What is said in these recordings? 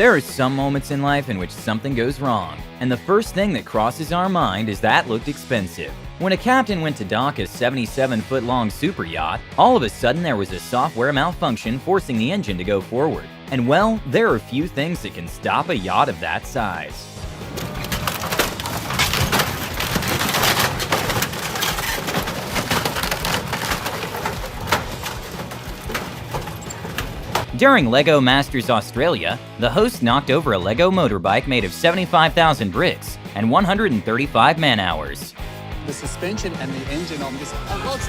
There are some moments in life in which something goes wrong, and the first thing that crosses our mind is that looked expensive. When a captain went to dock a 77-foot-long super yacht, all of a sudden there was a software malfunction forcing the engine to go forward. And well, there are few things that can stop a yacht of that size. During LEGO Masters Australia, the host knocked over a LEGO motorbike made of 75,000 bricks and 135 man-hours. The suspension and the engine on this... What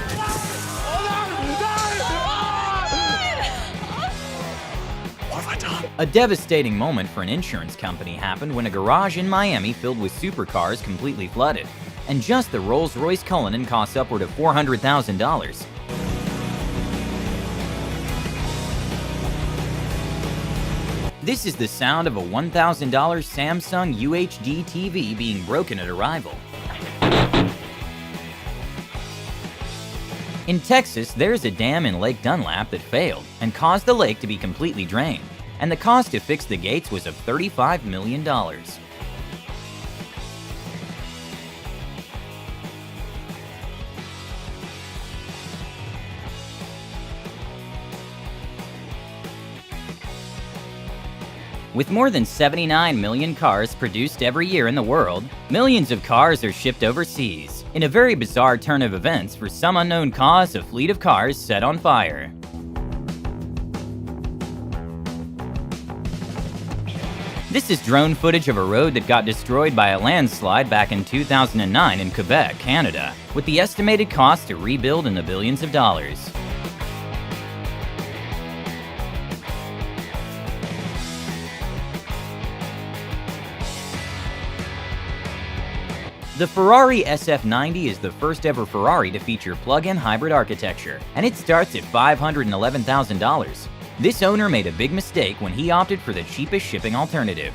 have I done? A devastating moment for an insurance company happened when a garage in Miami filled with supercars completely flooded, and just the Rolls-Royce Cullinan cost upward of $400,000. This is the sound of a $1,000 Samsung UHD TV being broken at arrival. In Texas, there's a dam in Lake Dunlap that failed and caused the lake to be completely drained, and the cost to fix the gates was of $35 million. With more than 79 million cars produced every year in the world, millions of cars are shipped overseas. In a very bizarre turn of events, for some unknown cause, a fleet of cars set on fire. This is drone footage of a road that got destroyed by a landslide back in 2009 in Quebec, Canada, with the estimated cost to rebuild in the billions of dollars. The Ferrari SF90 is the first ever Ferrari to feature plug-in hybrid architecture, and it starts at $511,000. This owner made a big mistake when he opted for the cheapest shipping alternative.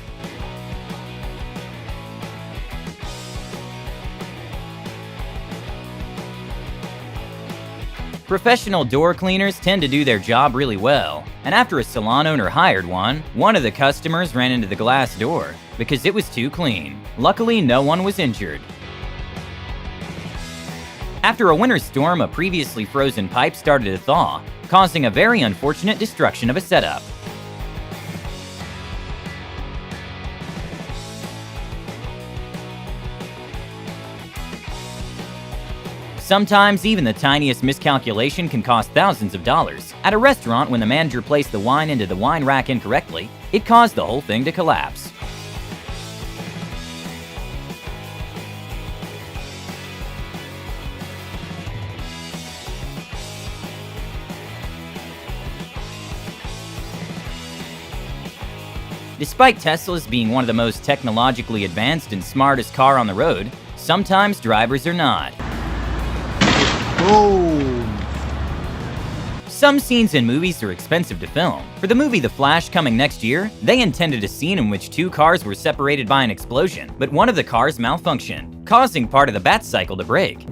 Professional door cleaners tend to do their job really well, and after a salon owner hired one of the customers ran into the glass door because it was too clean. Luckily, no one was injured. After a winter storm, a previously frozen pipe started to thaw, causing a very unfortunate destruction of a setup. Sometimes even the tiniest miscalculation can cost thousands of dollars. At a restaurant, when the manager placed the wine into the wine rack incorrectly, it caused the whole thing to collapse. Despite Teslas being one of the most technologically advanced and smartest car on the road, sometimes drivers are not. Boom! Some scenes in movies are expensive to film. For the movie The Flash coming next year, they intended a scene in which two cars were separated by an explosion, but one of the cars malfunctioned, causing part of the bat cycle to break.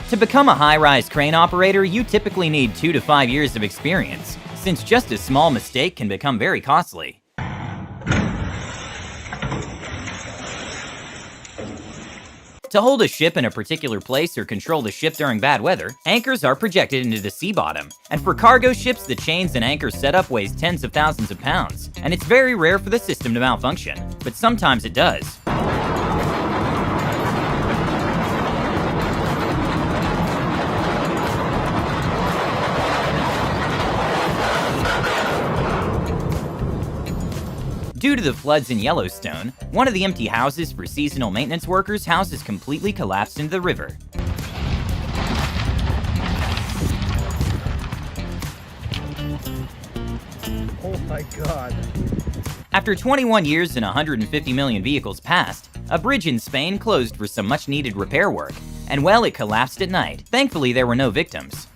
To become a high-rise crane operator, you typically need 2 to 5 years of experience, since just a small mistake can become very costly. To hold a ship in a particular place or control the ship during bad weather, anchors are projected into the sea bottom. And for cargo ships, the chains and anchor setup weighs tens of thousands of pounds, and it's very rare for the system to malfunction, but sometimes it does. Due to the floods in Yellowstone, one of the empty houses for seasonal maintenance workers' houses completely collapsed into the river. Oh my God. After 21 years and 150 million vehicles passed, a bridge in Spain closed for some much-needed repair work, and well, it collapsed at night. Thankfully, there were no victims.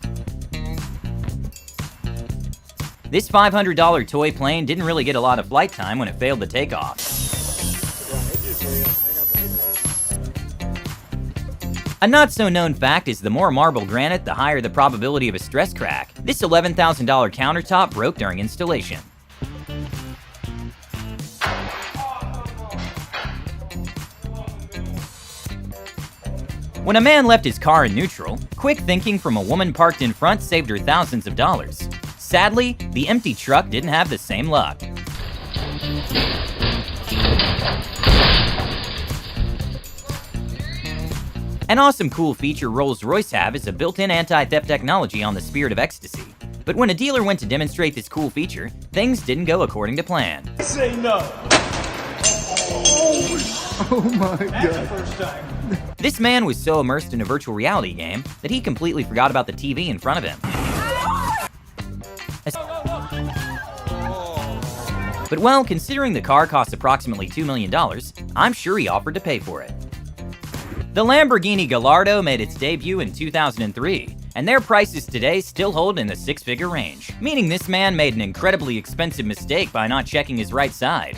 This $500 toy plane didn't really get a lot of flight time when it failed to take off. A not-so-known fact is the more marble granite, the higher the probability of a stress crack. This $11,000 countertop broke during installation. When a man left his car in neutral, quick thinking from a woman parked in front saved her thousands of dollars. Sadly, the empty truck didn't have the same luck. An awesome cool feature Rolls-Royce have is a built-in anti-theft technology on the Spirit of Ecstasy. But when a dealer went to demonstrate this cool feature, things didn't go according to plan. Say no. Oh my That's the god. first time. This man was so immersed in a virtual reality game that he completely forgot about the TV in front of him. But well, considering the car cost approximately $2 million, I'm sure he offered to pay for it. The Lamborghini Gallardo made its debut in 2003, and their prices today still hold in the six-figure range, meaning this man made an incredibly expensive mistake by not checking his right side.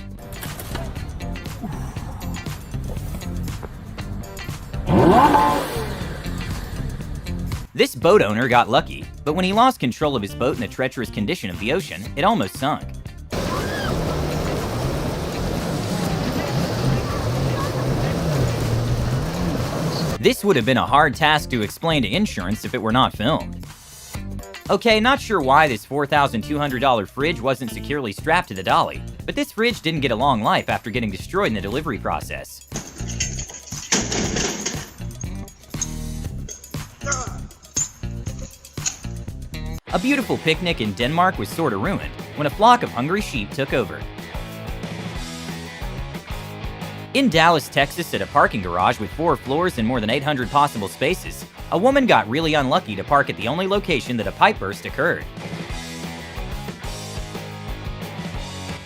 This boat owner got lucky, but when he lost control of his boat in the treacherous condition of the ocean, it almost sunk. This would have been a hard task to explain to insurance if it were not filmed. Okay, not sure why this $4,200 fridge wasn't securely strapped to the dolly, but this fridge didn't get a long life after getting destroyed in the delivery process. A beautiful picnic in Denmark was sorta ruined when a flock of hungry sheep took over. In Dallas, Texas, at a parking garage with 4 floors and more than 800 possible spaces, a woman got really unlucky to park at the only location that a pipe burst occurred.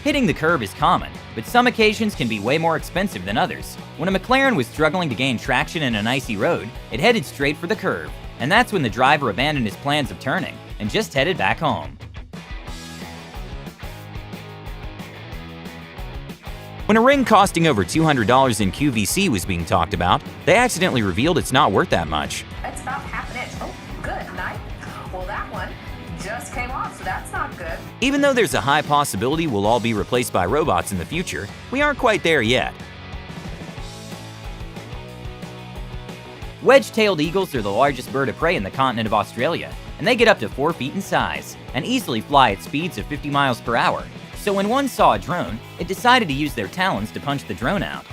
Hitting the curb is common, but some occasions can be way more expensive than others. When a McLaren was struggling to gain traction in an icy road, it headed straight for the curb, and that's when the driver abandoned his plans of turning and just headed back home. When a ring costing over $200 in QVC was being talked about, they accidentally revealed it's not worth that much. It's about half an inch. Oh, good. Nice. Well, that one just came off, so that's not good. Even though there's a high possibility we'll all be replaced by robots in the future, we aren't quite there yet. Wedge-tailed eagles are the largest bird of prey in the continent of Australia, and they get up to 4 feet in size and easily fly at speeds of 50 miles per hour. So when one saw a drone, it decided to use their talons to punch the drone out.